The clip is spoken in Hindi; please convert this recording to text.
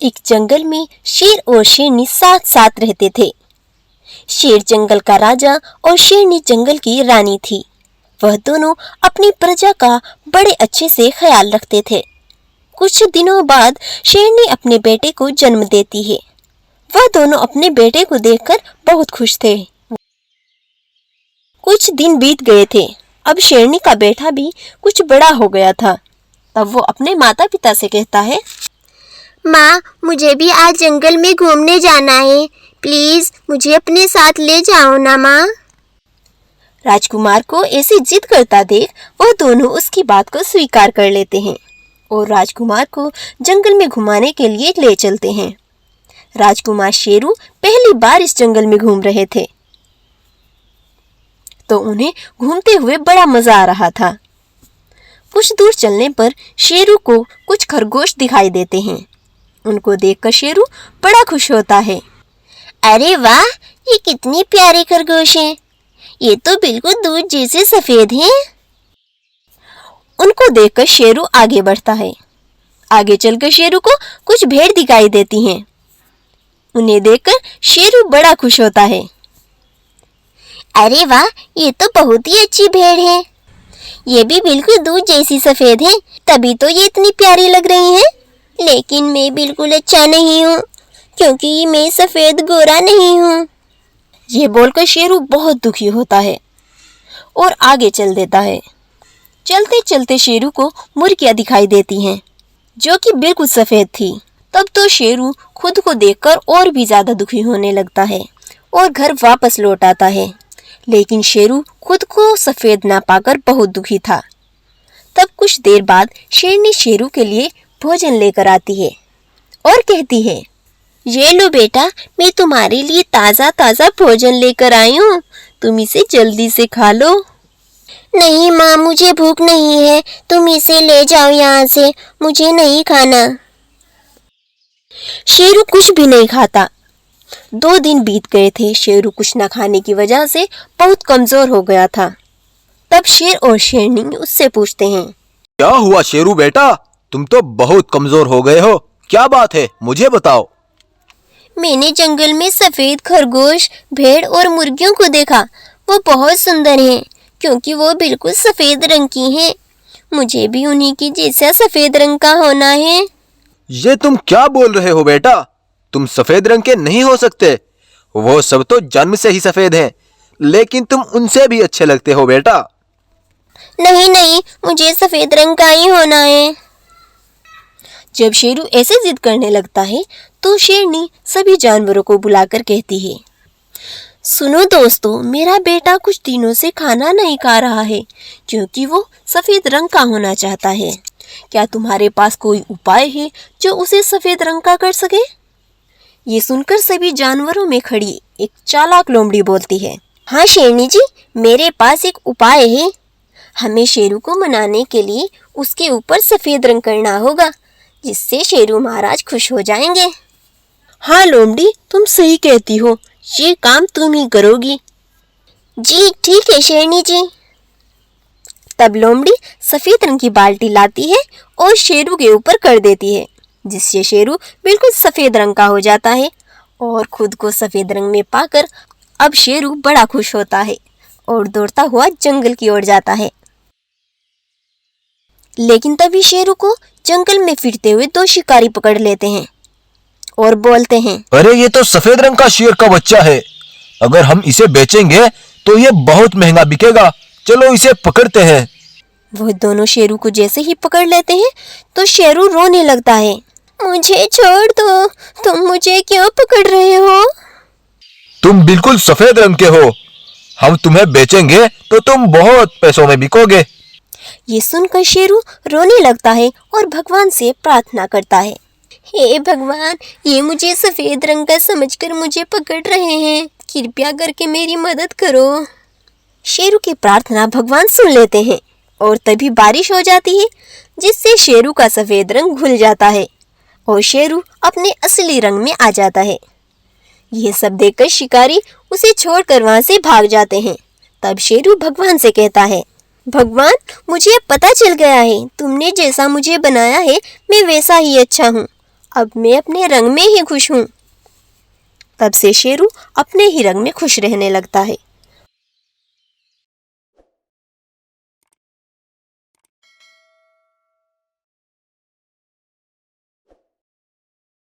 एक जंगल में शेर और शेरनी साथ साथ रहते थे। शेर जंगल का राजा और शेरनी जंगल की रानी थी। वह दोनों अपनी प्रजा का बड़े अच्छे से ख्याल रखते थे। कुछ दिनों बाद शेरनी अपने बेटे को जन्म देती है। वह दोनों अपने बेटे को देखकर बहुत खुश थे। कुछ दिन बीत गए थे। अब शेरनी का बेटा भी कुछ बड़ा हो गया था। तब वो अपने माता पिता से कहता है, माँ, मुझे भी आज जंगल में घूमने जाना है। प्लीज मुझे अपने साथ ले जाओ ना माँ। राजकुमार को ऐसी जिद करता देख वह दोनों उसकी बात को स्वीकार कर लेते हैं और राजकुमार को जंगल में घुमाने के लिए ले चलते हैं। राजकुमार शेरू पहली बार इस जंगल में घूम रहे थे, तो उन्हें घूमते हुए बड़ा मजा आ रहा था। कुछ दूर चलने पर शेरू को कुछ खरगोश दिखाई देते हैं। उनको देखकर शेरू बड़ा खुश होता है। अरे वाह, ये कितनी प्यारे खरगोश हैं। ये तो बिल्कुल दूध जैसे सफेद हैं। उनको देखकर शेरू आगे बढ़ता है। आगे चलकर शेरू को कुछ भेड़ दिखाई देती हैं। उन्हें देखकर शेरू बड़ा खुश होता है। अरे वाह, ये तो बहुत ही अच्छी भेड़ है। ये भी बिल्कुल दूध जैसी सफेद है, तभी तो ये इतनी प्यारी लग रही है। लेकिन मैं बिल्कुल अच्छा नहीं हूँ, क्योंकि मैं सफेद गोरा नहीं हूँ। ये बोलकर शेरू बहुत दुखी होता है और आगे चल देता है। चलते चलते शेरू को मुर्गियाँ दिखाई देती हैं, जो कि बिल्कुल सफेद थी। तब तो शेरू खुद को देखकर और भी ज्यादा दुखी होने लगता है और घर वापस लौट आता है। लेकिन शेरू खुद को सफेद ना पाकर बहुत दुखी था। तब कुछ देर बाद शेरनी शेरू के लिए भोजन लेकर आती है और कहती है, ये लो बेटा, मैं तुम्हारे लिए ताज़ा ताज़ा भोजन लेकर आई हूँ। तुम इसे जल्दी से खा लो। नहीं माँ, मुझे भूख नहीं है। तुम इसे ले जाओ यहाँ से, मुझे नहीं खाना। शेरू कुछ भी नहीं खाता। 2 दिन बीत गए थे। शेरू कुछ न खाने की वजह से बहुत कमजोर हो गया था। तब शेर और शेरनी उससे पूछते हैं, क्या हुआ शेरू बेटा, तुम तो बहुत कमजोर हो गए हो। क्या बात है, मुझे बताओ। मैंने जंगल में सफेद खरगोश, भेड़ और मुर्गियों को देखा। वो बहुत सुंदर हैं, क्योंकि वो बिल्कुल सफेद रंग की हैं। मुझे भी उन्हीं की जैसा सफेद रंग का होना है। ये तुम क्या बोल रहे हो बेटा, तुम सफेद रंग के नहीं हो सकते। वो सब तो जन्म से ही सफेद हैं, लेकिन तुम उनसे भी अच्छे लगते हो बेटा। नहीं नहीं, मुझे सफेद रंग का ही होना है। जब शेरू ऐसे जिद करने लगता है तो शेरनी सभी जानवरों को बुलाकर कहती है, सुनो दोस्तों, मेरा बेटा कुछ दिनों से खाना नहीं खा रहा है, क्योंकि वो सफेद रंग का होना चाहता है। क्या तुम्हारे पास कोई उपाय है जो उसे सफेद रंग का कर सके? ये सुनकर सभी जानवरों में खड़ी एक चालाक लोमड़ी बोलती है, हाँ शेरनी जी, मेरे पास एक उपाय है। हमें शेरू को मनाने के लिए उसके ऊपर सफेद रंग करना होगा, जिससे शेरू महाराज खुश हो जाएंगे। हाँ लोमड़ी, तुम सही कहती हो, ये काम तुम ही करोगी। जी ठीक है शेरनी जी। तब लोमड़ी सफेद रंग की बाल्टी लाती है और शेरू के ऊपर कर देती है, जिससे शेरू बिल्कुल सफेद रंग का हो जाता है और खुद को सफेद रंग में पाकर अब शेरू बड़ा खुश होता है और दौड़ता हुआ जंगल की ओर जाता है। लेकिन तभी शेरू को जंगल में फिरते हुए 2 शिकारी पकड़ लेते हैं और बोलते हैं, अरे ये तो सफेद रंग का शेर का बच्चा है। अगर हम इसे बेचेंगे तो ये बहुत महंगा बिकेगा। चलो इसे पकड़ते हैं। वो दोनों शेरू को जैसे ही पकड़ लेते हैं तो शेरू रोने लगता है। मुझे छोड़ दो, तुम मुझे क्यों पकड़ रहे हो? तुम बिल्कुल सफेद रंग के हो। हम तुम्हें बेचेंगे तो तुम बहुत पैसों में बिकोगे। ये सुनकर शेरू रोने लगता है और भगवान से प्रार्थना करता है, हे भगवान, ये मुझे सफेद रंग का समझकर मुझे पकड़ रहे हैं। कृपया करके मेरी मदद करो। शेरू की प्रार्थना भगवान सुन लेते हैं और तभी बारिश हो जाती है, जिससे शेरू का सफेद रंग घुल जाता है और शेरू अपने असली रंग में आ जाता है। ये सब देखकर शिकारी उसे छोड़कर वहां से भाग जाते हैं। तब शेरू भगवान से कहता है, भगवान, मुझे पता चल गया है, तुमने जैसा मुझे बनाया है मैं वैसा ही अच्छा हूँ अब मैं अपने रंग में ही खुश हूँ। तब से शेरू अपने ही रंग में खुश रहने लगता है।